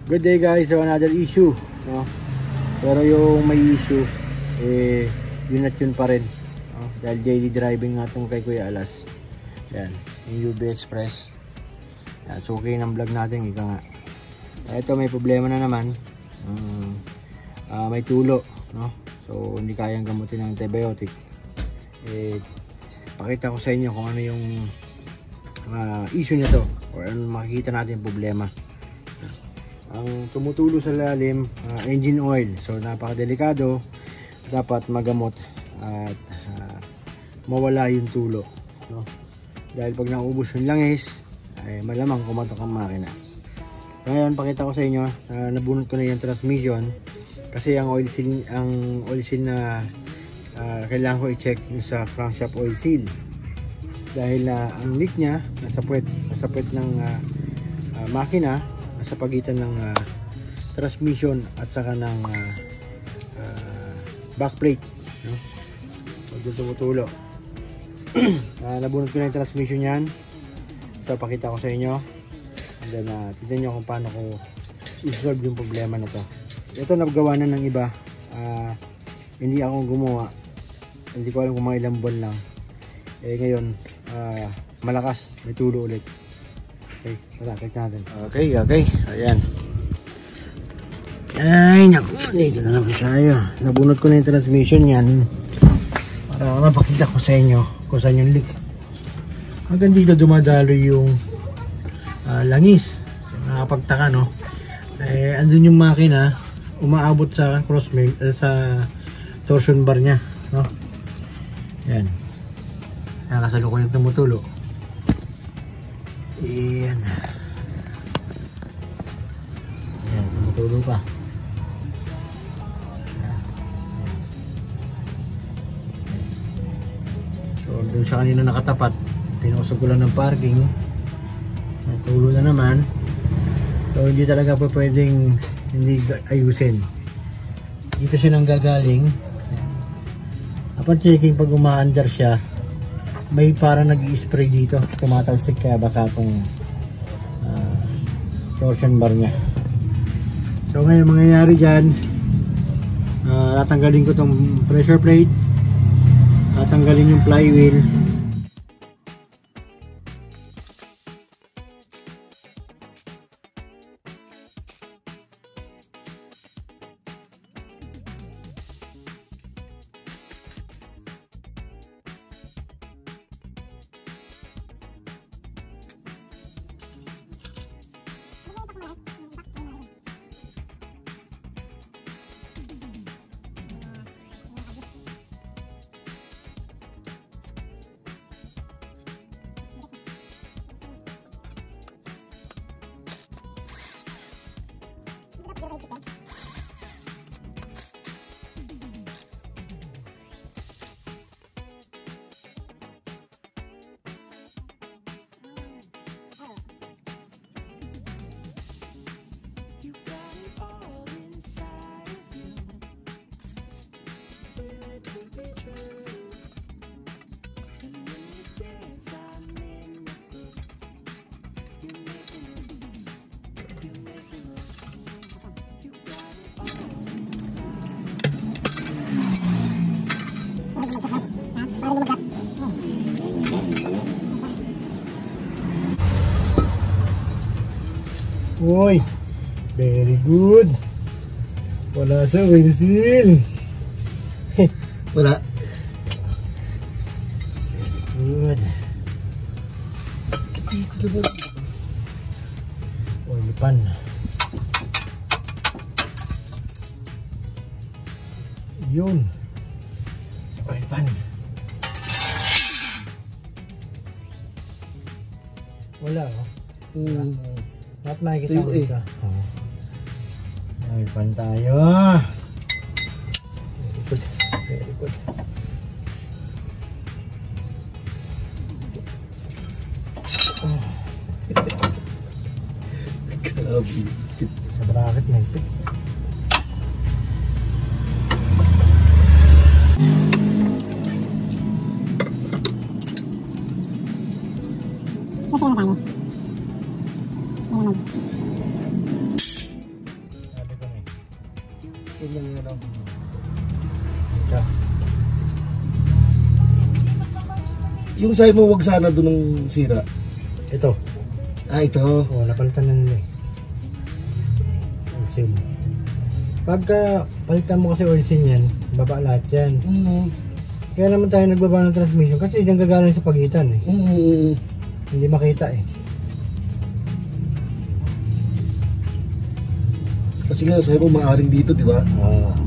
Good day guys, so another issue, no? Pero yung may issue yun at yun pa rin, no? Dahil daily driving nga itong kay Kuya Alas. Yan, yung UB Express. Yan, so okay ng vlog natin, ika nga. Ito may problema na naman. May tulo, no? So hindi kayang gamutin ng antibiotic. Pakita ko sa inyo kung ano yung issue nito or ano makikita natin problema. Ang tumutulo sa lalim, engine oil. So napakadelikado, dapat magamot at mawala yung tulo, no? Dahil pag naubos yung langis ay malamang kumatok ang makina. Ngayon pakita ko sa inyo, nabunot ko na yung transmission kasi ang oil seal na kailangan ko i-check yung sa crankshaft oil seal dahil ang leak nya nasa puwet ng makina, sa pagitan ng transmission at saka ng backplate, no? Pag tumutulo. Nabunot ko na yung transmission yan. So pakita ko sa inyo and then tignan nyo kung paano ko i-solve yung problema na to. Ito nagawa na ng iba, hindi ako gumawa, hindi ko alam kung mga ilang buwan lang. Ngayon malakas, may tulo ulit. Okay, malakit natin. Okay. Ayan. Ay, naku. Dito na naman tayo. Nabunot ko na yung transmission yan. Para mapakita ko sa inyo kung saan yung leak. Hanggang dito dumadalo yung langis. Nakapagtaka, no? Andun yung makina. Umaabot sa crossmill, sa torsion bar nya, no? Yan. Nakasalukuyang tumutulo. Ayan. Ayan, tumutulo pa. So, doon sa kanina nakatapat, pinusog ko lang ng parking. Natulo na naman. So, hindi talaga pa pwedeng hindi ayusin. Dito siya nang gagaling. Upon checking, pag umaandar siya, may parang nag-i-spray dito, tumatalsik, kaya baka itong torsion bar nya. So ngayon mangyayari dyan, tatanggalin ko itong pressure plate, tatanggalin yung flywheel. Uy, very good. Wala sa oil seal. Wala. Good. Oil pan. Yun. Oil pan. Wala, oh. At makikita mo dito. Oil pan tayo. Very good. Sa bracket na ito. Kasi na dami. yung ano. Ito. Yung sa'yo mo, wag sana doon ng sira. Ito. Ito. Oo, napalitan na nila eh. Oil seal. Pagka palitan mo kasi oil seal yan, baba lahat yan. Kaya naman tayo nagbaba ng transmission kasi diyan gagaling sa pagitan eh. Hindi makita eh. Kasi nga sa'yo mo maaring dito, di ba? Oo.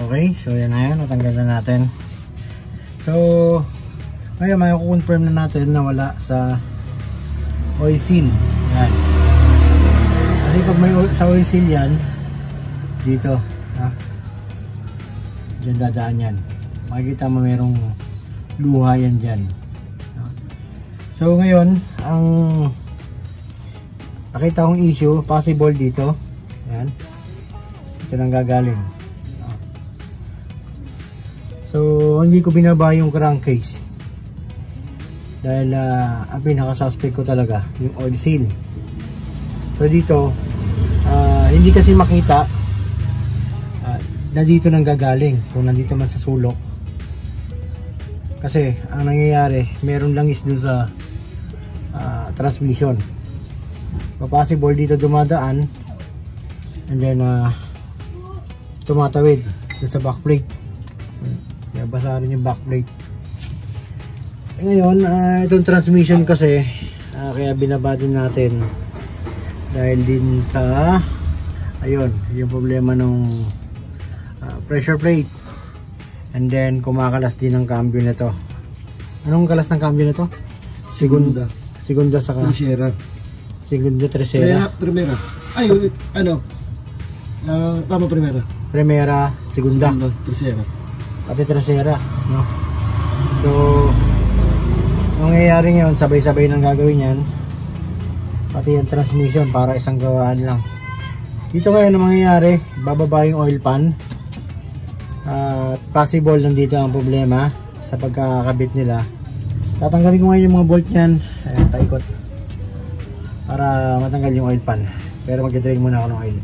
Okay, so yan na yan, natanggal na natin. So, ngayon may confirm na natin na wala sa oil seal. Yan. Kasi pag may sa oil seal yan, dito, ha? Diyan dadaan yan. Makikita mo mayroong luha yan dyan. So ngayon, ang nakita kong issue, possible dito. Yan. Ito nang gagaling. So, hindi ko binaba yung crankcase dahil ang pinaka-suspect ko talaga yung oil seal. So dito, hindi kasi makita na dito nang gagaling kung nandito man sa sulok. Kasi ang nangyayari, meron langis dun sa transmission. So, possible dito dumadaan and then tumatawid dun sa backplate. Kaya basa rin yung backplate. Ngayon, itong transmission kasi kaya binaba din natin dahil din sa ayun, yung problema nung pressure plate and then kumakalas din ng cambio nito. Anong kalas ng cambio nito? Segunda saka Tercera. Segunda, tercera. Primera. Ay, ano? Tama, primera. Primera, segunda. Tercera. Pati tercera, no? So, ang nangyayari ngayon, sabay-sabay nang gagawin yan. Pati yung transmission para isang gawaan lang. Dito ngayon ang mangyayari, bababa yung oil pan. Possible nandito ang problema sa pagkakabit nila. Tatanggalin ko ngayon yung mga bolt nyan. Ayan, paikot. Para matanggal yung oil pan. Pero mag-drain muna ako ng oil.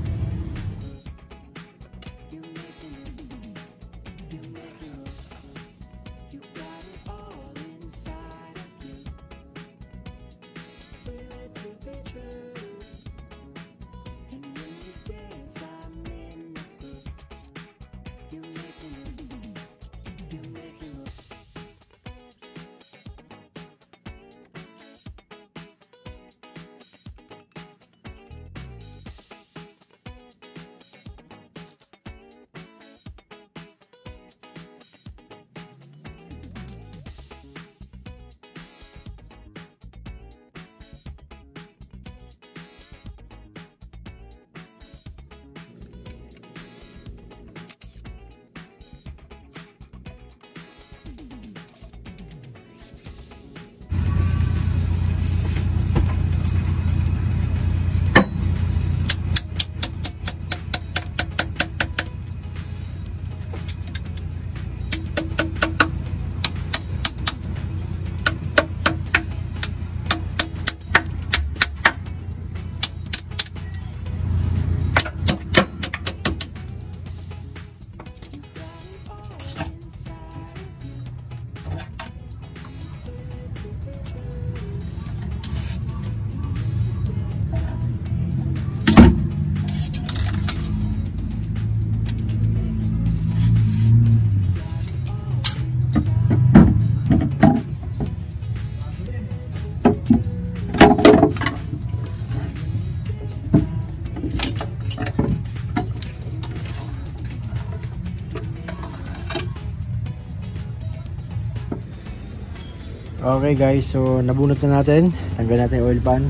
Okay guys, so nabunot na natin. Tanggal natin yung oil pan.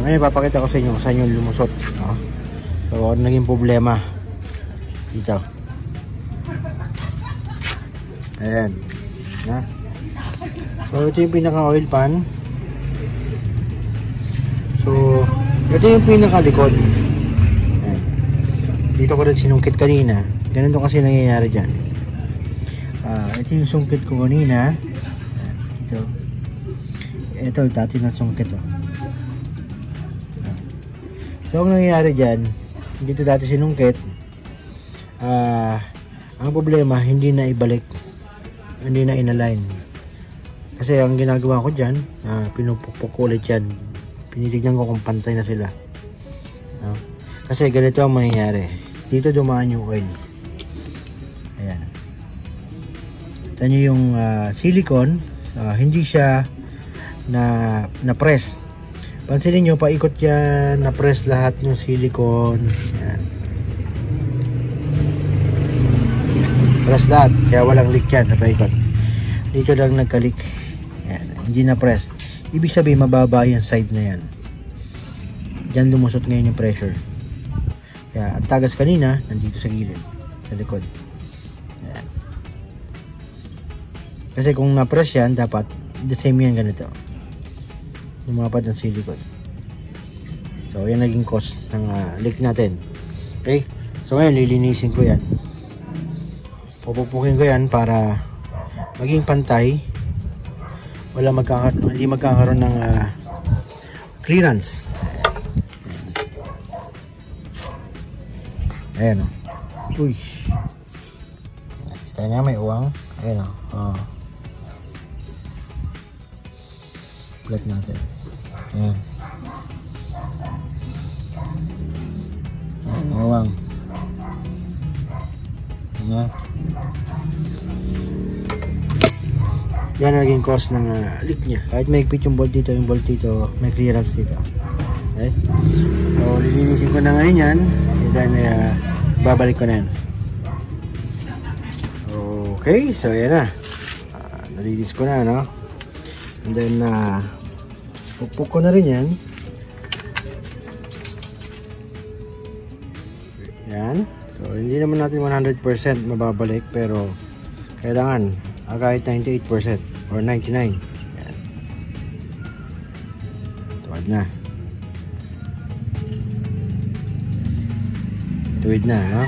Ngayon papakita ko sa inyo kung saan yung lumusot, no? So ano naging problema dito. Ayan, na? So ito yung pinaka oil pan. So ito yung pinaka likod. dito ko rin sinungkit kanina. Ganito kasi nangyayari dyan. Ito yung sungkit ko kanina. Ito dati na sungkit. So ang nangyayari dyan, dito dati sinungkit, ang problema hindi na ibalik, hindi na inalign. Kasi ang ginagawa ko dyan, pinupukpok ko ulit yan, pinitignan ko kung pantay na sila. Kasi ganito ang mangyayari, dito dumaan yung oil. Ayan, ito nyo yung silicone, hindi siya na press. Pansinin nyo, paikot yan, na-press lahat yung silicone. Yan. Press lahat, kaya walang leak yan, napaikot. Dito lang nagka-leak. Yan. Hindi na-press. Ibig sabihin, mababa yung side na yan. Diyan lumusot ngayon yung pressure. Kaya, ang tagas kanina, nandito sa gilid, sa likod. Yan. Kasi kung na-press yan, dapat the same yan ganito. Lumapad ng silicone. So yan naging cause ng leak natin. Okay, so ngayon lilinisin ko yan, pupupukin ko yan para maging pantay, hindi magkakaroon ng clearance. Ayan o. Uy, kita niya may uwang. Ayan o. Flat natin. Ayan. Ayan, uwang. Ayan. Yan ang naging cause ng leak nya. Kahit may higpit yung bolt dito, may clearance dito. Okay? So, lilinisin ko na ngayon yan. And then, babalik ko na yan. Okay, so yan na. Nalinis ko na, no? And then, pupuk ko na rin yan. Yan. So, hindi naman natin 100% mababalik, pero kailangan kahit 98% or 99%. Yan. Tuwad na. Tuwid na, no?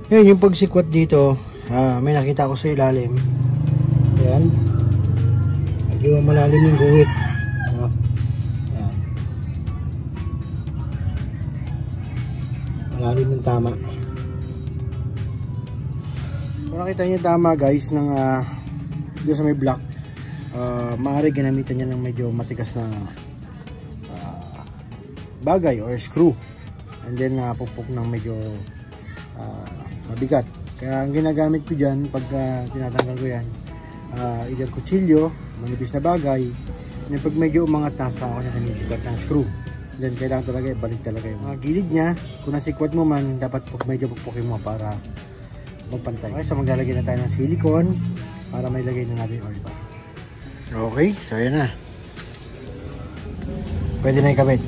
Ngayon, yung pagsikwat dito, may nakita ko sa ilalim. Ayan. Medyo malalim yung guhit. Ayan. Malalim yung tama. Kung nakita nyo tama guys, ng dito sa may block, maaari ginamitan niya ng medyo matigas na bagay or screw. And then, pupuk ng medyo mabigat. Kaya ang ginagamit ko dyan pag tinatanggal ko yan, either kutsilyo, manipis na bagay, and pag medyo umangat na sa ako na sinisikwat ng screw, then kailangan talaga balik talaga yung mga gilid nya. Kung nasikwat mo man, dapat medyo pukpukin mo para magpantay. Okay, so maglalagay na tayo ng silicone para may lagay na natin oil pa. Okay, so yan na, pwede na ikabit.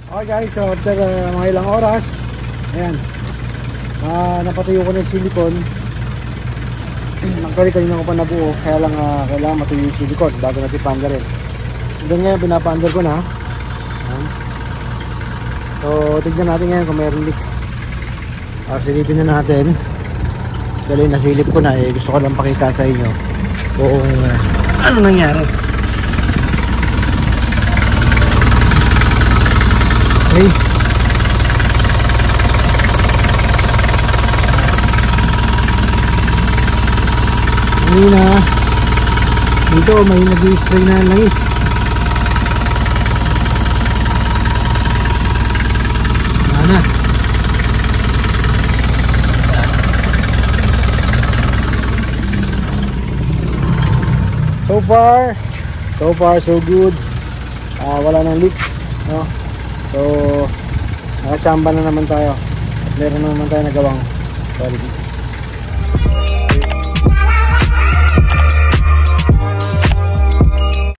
Okay guys, so after mga ilang oras, ayan, napatuyo ko na yung silicone. Actually kanina ko pa nabuo, kaya lang kailangan matuyo yung silicone bago natin paanda rin. Then ngayon pinapaandar ko na. Ayan. So tignan natin ngayon kung mayroon leak. Silipin na natin. Dali nasilip ko na, gusto ko lang pakita sa inyo kung ano nangyari. Okay. Kanina dito may nag-spray na langis. Mana? So far so good. Wala nang leak, no? So nakachamba na naman tayo at meron na naman tayo nagawang quality.